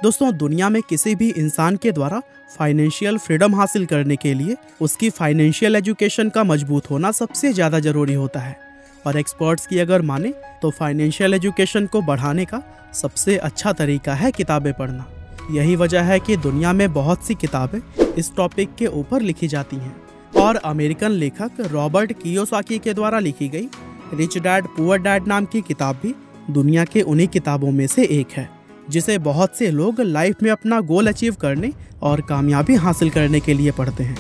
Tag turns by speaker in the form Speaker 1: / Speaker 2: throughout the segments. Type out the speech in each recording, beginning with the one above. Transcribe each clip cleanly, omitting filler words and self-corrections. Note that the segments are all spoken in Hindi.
Speaker 1: दोस्तों, दुनिया में किसी भी इंसान के द्वारा फाइनेंशियल फ्रीडम हासिल करने के लिए उसकी फाइनेंशियल एजुकेशन का मजबूत होना सबसे ज़्यादा ज़रूरी होता है। और एक्सपर्ट्स की अगर माने तो फाइनेंशियल एजुकेशन को बढ़ाने का सबसे अच्छा तरीका है किताबें पढ़ना। यही वजह है कि दुनिया में बहुत सी किताबें इस टॉपिक के ऊपर लिखी जाती हैं। और अमेरिकन लेखक रॉबर्ट कियोसाकी के द्वारा लिखी गई रिच डैड पुअर डैड नाम की किताब भी दुनिया के उन्हीं किताबों में से एक है, जिसे बहुत से लोग लाइफ में अपना गोल अचीव करने और कामयाबी हासिल करने के लिए पढ़ते हैं।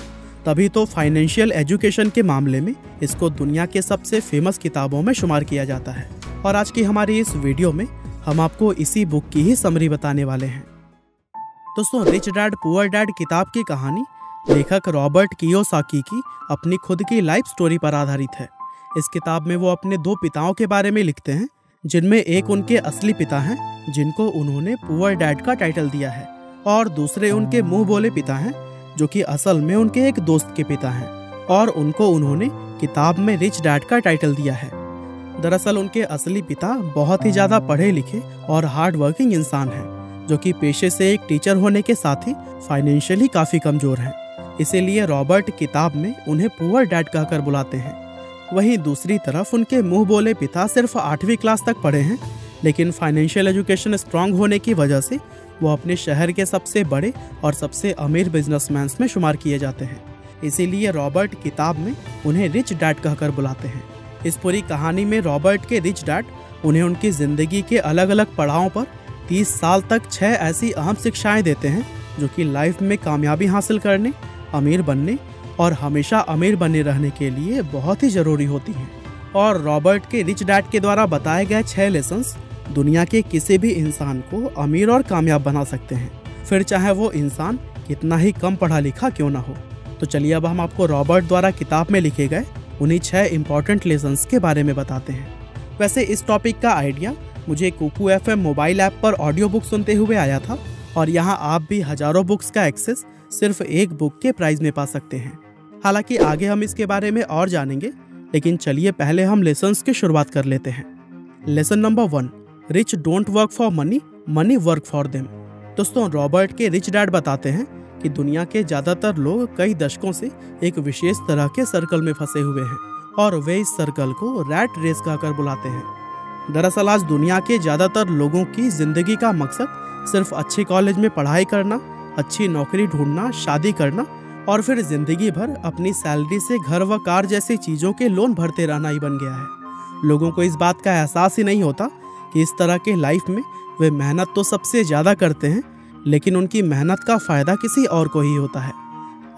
Speaker 1: तभी तो फाइनेंशियल एजुकेशन के मामले में इसको दुनिया के सबसे फेमस किताबों में शुमार किया जाता है। और आज की हमारी इस वीडियो में हम आपको इसी बुक की ही समरी बताने वाले हैं। दोस्तों, रिच डैड पुअर डैड किताब की कहानी लेखक रॉबर्ट कियोसाकी की अपनी खुद की लाइफ स्टोरी पर आधारित है। इस किताब में वो अपने दो पिताओं के बारे में लिखते हैं, जिनमें एक उनके असली पिता हैं जिनको उन्होंने पुअर डैड का टाइटल दिया है, और दूसरे उनके मुंह बोले पिता हैं जो कि असल में उनके एक दोस्त के पिता हैं, और उनको उन्होंने किताब में रिच डैड का टाइटल दिया है। दरअसल उनके असली पिता बहुत ही ज़्यादा पढ़े लिखे और हार्ड वर्किंग इंसान हैं, जो कि पेशे से एक टीचर होने के साथ ही फाइनेंशियली काफ़ी कमज़ोर हैं। इसीलिए रॉबर्ट किताब में उन्हें पुअर डैड कहकर बुलाते हैं। वहीं दूसरी तरफ उनके मुंह बोले पिता सिर्फ 8वीं क्लास तक पढ़े हैं, लेकिन फाइनेंशियल एजुकेशन स्ट्रांग होने की वजह से वो अपने शहर के सबसे बड़े और सबसे अमीर बिजनेसमैन में शुमार किए जाते हैं। इसीलिए रॉबर्ट किताब में उन्हें रिच डैड कहकर बुलाते हैं। इस पूरी कहानी में रॉबर्ट के रिच डैड उन्हें उनकी ज़िंदगी के अलग अलग पड़ावों पर 30 साल तक 6 ऐसी अहम शिक्षाएं देते हैं जो कि लाइफ में कामयाबी हासिल करने, अमीर बनने और हमेशा अमीर बने रहने के लिए बहुत ही ज़रूरी होती हैं। और रॉबर्ट के रिच डैड के द्वारा बताए गए 6 लेसन्स दुनिया के किसी भी इंसान को अमीर और कामयाब बना सकते हैं, फिर चाहे वो इंसान कितना ही कम पढ़ा लिखा क्यों ना हो। तो चलिए अब हम आपको रॉबर्ट द्वारा किताब में लिखे गए उन्हीं 6 इम्पॉर्टेंट लेसन्स के बारे में बताते हैं। वैसे इस टॉपिक का आइडिया मुझे कुकू FM मोबाइल ऐप पर ऑडियो बुक सुनते हुए आया था, और यहाँ आप भी हज़ारों बुक्स का एक्सेस सिर्फ एक बुक के प्राइस में पा सकते हैं। हालांकि आगे हम इसके बारे में और जानेंगे, लेकिन चलिए पहले हम लेसन्स की शुरुआत कर लेते हैं। Lesson number 1, rich don't work for money, money work for them. दोस्तों, रॉबर्ट के रिच डैड बताते हैं कि दुनिया के ज़्यादातर लोग कई दशकों से एक विशेष तरह के सर्कल में फंसे हुए हैं, और वे इस सर्कल को रैट रेस कहकर बुलाते हैं। दरअसल आज दुनिया के ज़्यादातर लोगों की ज़िंदगी का मकसद सिर्फ अच्छे कॉलेज में पढ़ाई करना, अच्छी नौकरी ढूंढना, शादी करना और फिर जिंदगी भर अपनी सैलरी से घर व कार जैसी चीज़ों के लोन भरते रहना ही बन गया है। लोगों को इस बात का एहसास ही नहीं होता कि इस तरह के लाइफ में वे मेहनत तो सबसे ज़्यादा करते हैं, लेकिन उनकी मेहनत का फ़ायदा किसी और को ही होता है।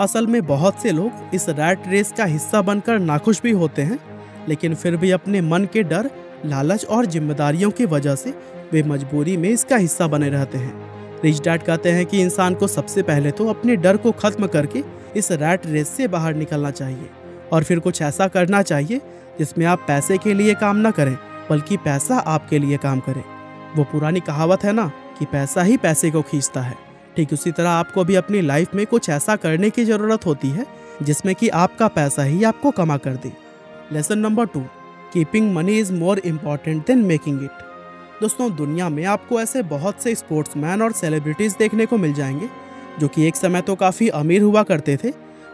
Speaker 1: असल में बहुत से लोग इस रैट रेस का हिस्सा बनकर नाखुश भी होते हैं, लेकिन फिर भी अपने मन के डर, लालच और जिम्मेदारियों की वजह से वे मजबूरी में इसका हिस्सा बने रहते हैं। रिच डैड कहते हैं कि इंसान को सबसे पहले तो अपने डर को ख़त्म करके इस रैट रेस से बाहर निकलना चाहिए, और फिर कुछ ऐसा करना चाहिए जिसमें आप पैसे के लिए काम ना करें, बल्कि पैसा आपके लिए काम करे। वो पुरानी कहावत है ना कि पैसा ही पैसे को खींचता है। ठीक उसी तरह आपको भी अपनी लाइफ में कुछ ऐसा करने की ज़रूरत होती है जिसमें कि आपका पैसा ही आपको कमा कर दे। Lesson number 2, keeping money is more important than making it. दोस्तों, दुनिया में आपको ऐसे बहुत से स्पोर्ट्समैन और सेलिब्रिटीज़ देखने को मिल जाएंगे जो कि एक समय तो काफ़ी अमीर हुआ करते थे,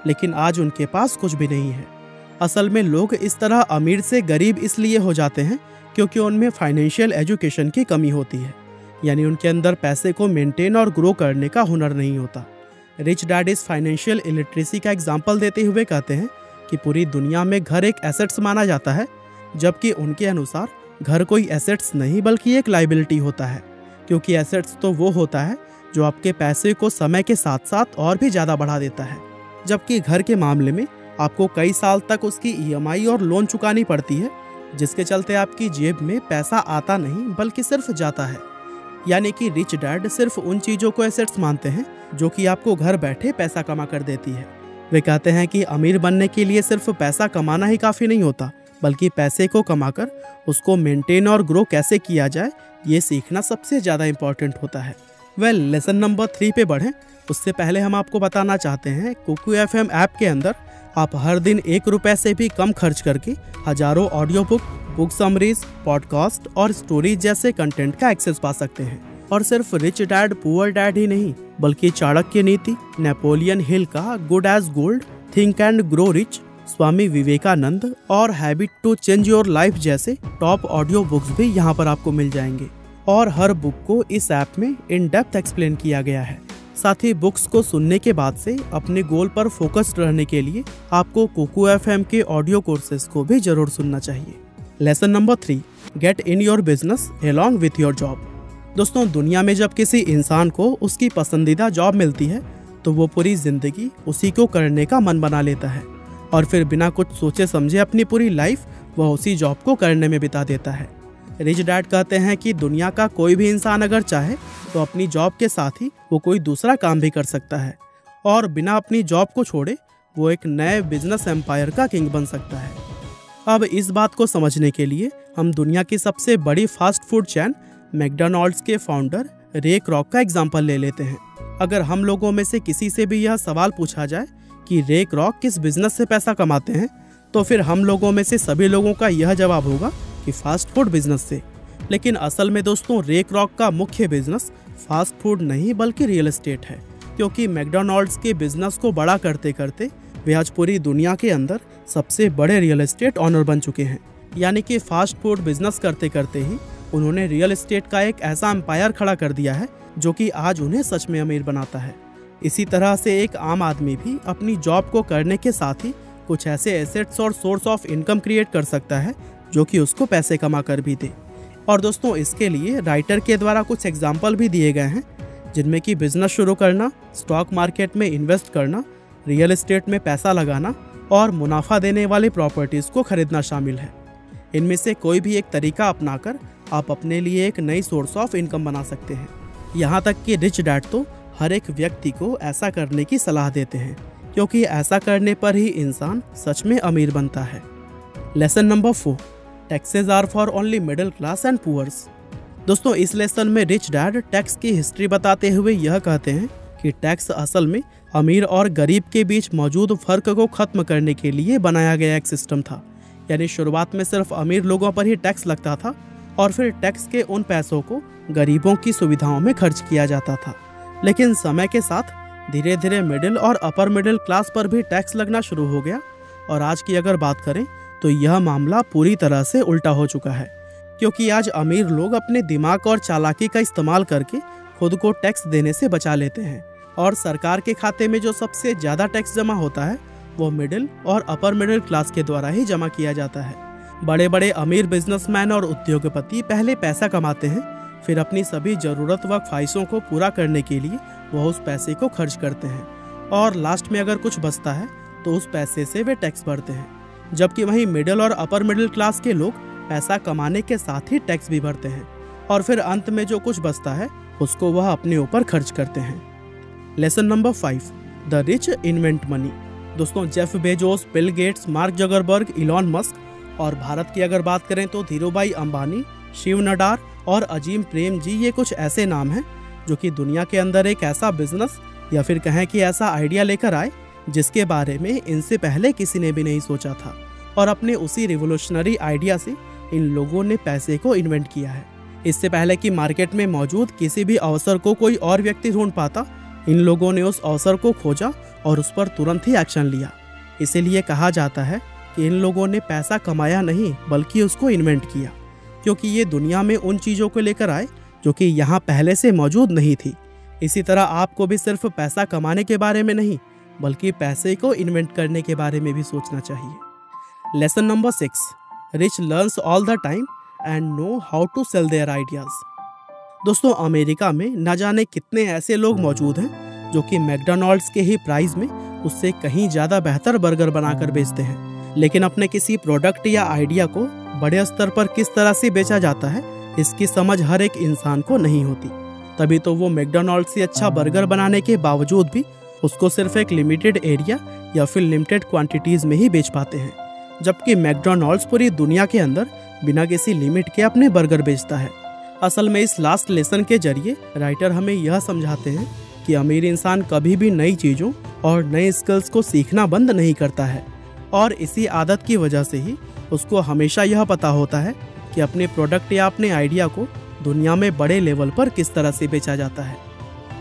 Speaker 1: लेकिन आज उनके पास कुछ भी नहीं है। असल में लोग इस तरह अमीर से गरीब इसलिए हो जाते हैं क्योंकि उनमें फाइनेंशियल एजुकेशन की कमी होती है, यानी उनके अंदर पैसे को मेंटेन और ग्रो करने का हुनर नहीं होता। रिच डैड इस फाइनेंशियल इलिटरेसी का एग्जाम्पल देते हुए कहते हैं कि पूरी दुनिया में घर एक एसेट्स माना जाता है, जबकि उनके अनुसार घर कोई एसेट्स नहीं बल्कि एक लाइबिलिटी होता है, क्योंकि एसेट्स तो वो होता है जो आपके पैसे को समय के साथ साथ और भी ज़्यादा बढ़ा देता है, जबकि घर के मामले में आपको कई साल तक उसकी EMI और लोन चुकानी पड़ती है, जिसके चलते आपकी जेब में पैसा आता नहीं बल्कि सिर्फ जाता है। यानी कि रिच डैड सिर्फ उन चीज़ों को एसेट्स मानते हैं जो कि आपको घर बैठे पैसा कमा कर देती है। वे कहते हैं कि अमीर बनने के लिए सिर्फ पैसा कमाना ही काफ़ी नहीं होता, बल्कि पैसे को कमाकर उसको मेंटेन और ग्रो कैसे किया जाए ये सीखना सबसे ज़्यादा इम्पॉर्टेंट होता है। लेसन नंबर 3 पे बढ़ें उससे पहले हम आपको बताना चाहते हैं कुकू FM ऐप के अंदर आप हर दिन 1 रुपये से भी कम खर्च करके हजारों ऑडियो बुक समरीज, पॉडकास्ट और स्टोरीज जैसे कंटेंट का एक्सेस पा सकते हैं। और सिर्फ रिच डैड पुअर डैड ही नहीं, बल्कि चाणक्य नीति, नेपोलियन हिल का good as gold, think and grow rich, Swami Vivekananda और habit to change your life जैसे टॉप ऑडियो बुक्स भी यहाँ पर आपको मिल जाएंगे। और हर बुक को इस ऐप में इन डेप्थ एक्सप्लेन किया गया है। साथ ही बुक्स को सुनने के बाद से अपने गोल पर फोकस्ड रहने के लिए आपको कुकू FM के ऑडियो कोर्सेज को भी जरूर सुनना चाहिए। Lesson number 3, get in your business along with your job. दोस्तों, दुनिया में जब किसी इंसान को उसकी पसंदीदा जॉब मिलती है तो वो पूरी जिंदगी उसी को करने का मन बना लेता है और फिर बिना कुछ सोचे समझे अपनी पूरी लाइफ वह उसी जॉब को करने में बिता देता है। रिच डैड कहते हैं कि दुनिया का कोई भी इंसान अगर चाहे तो अपनी जॉब के साथ ही वो कोई दूसरा काम भी कर सकता है और बिना अपनी जॉब को छोड़े वो एक नए बिजनेस एम्पायर का किंग बन सकता है। अब इस बात को समझने के लिए हम दुनिया की सबसे बड़ी फास्ट फूड चेन मैकडॉनल्ड्स के फाउंडर रे क्रॉक का एग्जाम्पल ले लेते हैं। अगर हम लोगों में से किसी से भी यह सवाल पूछा जाए कि रे क्रॉक किस बिजनेस से पैसा कमाते हैं, तो फिर हम लोगों में से सभी लोगों का यह जवाब होगा कि फास्ट फूड बिजनेस से। लेकिन असल में दोस्तों, रे क्रॉक का मुख्य बिजनेस फास्ट फूड नहीं बल्कि रियल एस्टेट है, क्योंकि मैकडॉनल्ड्स के बिजनेस को बड़ा करते करते वे आज पूरी दुनिया के अंदर सबसे बड़े रियल एस्टेट ऑनर बन चुके हैं। यानी कि फास्ट फूड बिजनेस करते करते ही उन्होंने रियल एस्टेट का एक ऐसा एम्पायर खड़ा कर दिया है जो कि आज उन्हें सच में अमीर बनाता है। इसी तरह से एक आम आदमी भी अपनी जॉब को करने के साथ ही कुछ ऐसे एसेट्स और सोर्स ऑफ इनकम क्रिएट कर सकता है जो कि उसको पैसे कमा कर भी दे। और दोस्तों, इसके लिए राइटर के द्वारा कुछ एग्जाम्पल भी दिए गए हैं, जिनमें कि बिजनेस शुरू करना, स्टॉक मार्केट में इन्वेस्ट करना, रियल एस्टेट में पैसा लगाना और मुनाफा देने वाली प्रॉपर्टीज़ को खरीदना शामिल है। इनमें से कोई भी एक तरीका अपनाकर आप अपने लिए एक नई सोर्स ऑफ इनकम बना सकते हैं। यहाँ तक कि रिच डैड तो हर एक व्यक्ति को ऐसा करने की सलाह देते हैं, क्योंकि ऐसा करने पर ही इंसान सच में अमीर बनता है। Lesson number 4, taxes are for only middle class and poors. दोस्तों, इस लेसन में रिच डैड टैक्स की हिस्ट्री बताते हुए यह कहते हैं कि टैक्स असल में अमीर और गरीब के बीच मौजूद फर्क को खत्म करने के लिए बनाया गया एक सिस्टम था। यानी शुरुआत में सिर्फ अमीर लोगों पर ही टैक्स लगता था और फिर टैक्स के उन पैसों को गरीबों की सुविधाओं में खर्च किया जाता था। लेकिन समय के साथ धीरे धीरे मिडिल और अपर मिडिल क्लास पर भी टैक्स लगना शुरू हो गया और आज की अगर बात करें तो यह मामला पूरी तरह से उल्टा हो चुका है, क्योंकि आज अमीर लोग अपने दिमाग और चालाकी का इस्तेमाल करके खुद को टैक्स देने से बचा लेते हैं और सरकार के खाते में जो सबसे ज़्यादा टैक्स जमा होता है वो मिडिल और अपर मिडिल क्लास के द्वारा ही जमा किया जाता है। बड़े बड़े अमीर बिजनेसमैन और उद्योगपति पहले पैसा कमाते हैं, फिर अपनी सभी ज़रूरत व ख्वाहिशों को पूरा करने के लिए वह उस पैसे को खर्च करते हैं और लास्ट में अगर कुछ बचता है तो उस पैसे से वे टैक्स भरते हैं। जबकि वहीं मिडिल और अपर मिडिल क्लास के लोग पैसा कमाने के साथ ही टैक्स भी भरते हैं और फिर अंत में जो कुछ बचता है उसको वह अपने ऊपर खर्च करते हैं। Lesson number 5, the rich invent money. दोस्तों, Jeff Bezos, Bill Gates, Mark Zuckerberg, Elon Musk और भारत की अगर बात करें तो धीरूभाई अंबानी, शिव नडार और अजीम प्रेम जी, ये कुछ ऐसे नाम हैं जो कि दुनिया के अंदर एक ऐसा बिजनेस या फिर कहें कि ऐसा आइडिया लेकर आए जिसके बारे में इनसे पहले किसी ने भी नहीं सोचा था और अपने उसी रिवोल्यूशनरी आइडिया से इन लोगों ने पैसे को इन्वेंट किया है। इससे पहले कि मार्केट में मौजूद किसी भी अवसर को कोई और व्यक्ति ढूंढ पाता, इन लोगों ने उस अवसर को खोजा और उस पर तुरंत ही एक्शन लिया। इसीलिए कहा जाता है कि इन लोगों ने पैसा कमाया नहीं बल्कि उसको इन्वेंट किया, क्योंकि ये दुनिया में उन चीज़ों को लेकर आए जो कि यहाँ पहले से मौजूद नहीं थी। इसी तरह आपको भी सिर्फ पैसा कमाने के बारे में नहीं बल्कि पैसे को इन्वेंट करने के बारे में भी सोचना चाहिए। Lesson number 6, rich learns all the time and know how to sell their ideas. दोस्तों, अमेरिका में न जाने कितने ऐसे लोग मौजूद हैं जो कि मैकडॉनल्ड्स के ही प्राइस में उससे कहीं ज़्यादा बेहतर बर्गर बनाकर बेचते हैं, लेकिन अपने किसी प्रोडक्ट या आइडिया को बड़े स्तर पर किस तरह से बेचा जाता है इसकी समझ हर एक इंसान को नहीं होती। तभी तो वो मैकडॉनल्ड्स से अच्छा बर्गर बनाने के बावजूद भी उसको सिर्फ एक लिमिटेड एरिया या फिर लिमिटेड क्वांटिटीज़ में ही बेच पाते हैं, जबकि मैकडॉनल्ड्स पूरी दुनिया के अंदर बिना किसी लिमिट के अपने बर्गर बेचता है। असल में इस लास्ट लेसन के जरिए राइटर हमें यह समझाते हैं कि अमीर इंसान कभी भी नई चीज़ों और नए स्किल्स को सीखना बंद नहीं करता है और इसी आदत की वजह से ही उसको हमेशा यह पता होता है कि अपने प्रोडक्ट या अपने आइडिया को दुनिया में बड़े लेवल पर किस तरह से बेचा जाता है।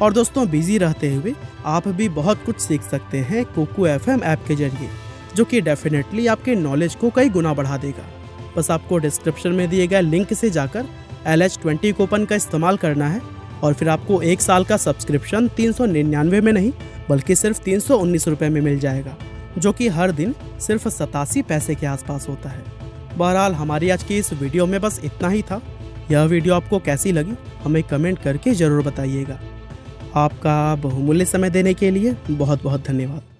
Speaker 1: और दोस्तों, बिजी रहते हुए आप भी बहुत कुछ सीख सकते हैं कुकू FM ऐप के जरिए, जो कि डेफिनेटली आपके नॉलेज को कई गुना बढ़ा देगा। बस आपको डिस्क्रिप्शन में दिए गए लिंक से जाकर LH20 कूपन का इस्तेमाल करना है और फिर आपको 1 साल का सब्सक्रिप्शन 399 में नहीं बल्कि सिर्फ 319 रुपये में मिल जाएगा, जो कि हर दिन सिर्फ 87 पैसे के आसपास होता है। बहरहाल, हमारी आज की इस वीडियो में बस इतना ही था। यह वीडियो आपको कैसी लगी हमें कमेंट करके ज़रूर बताइएगा। आपका बहुमूल्य समय देने के लिए बहुत बहुत धन्यवाद।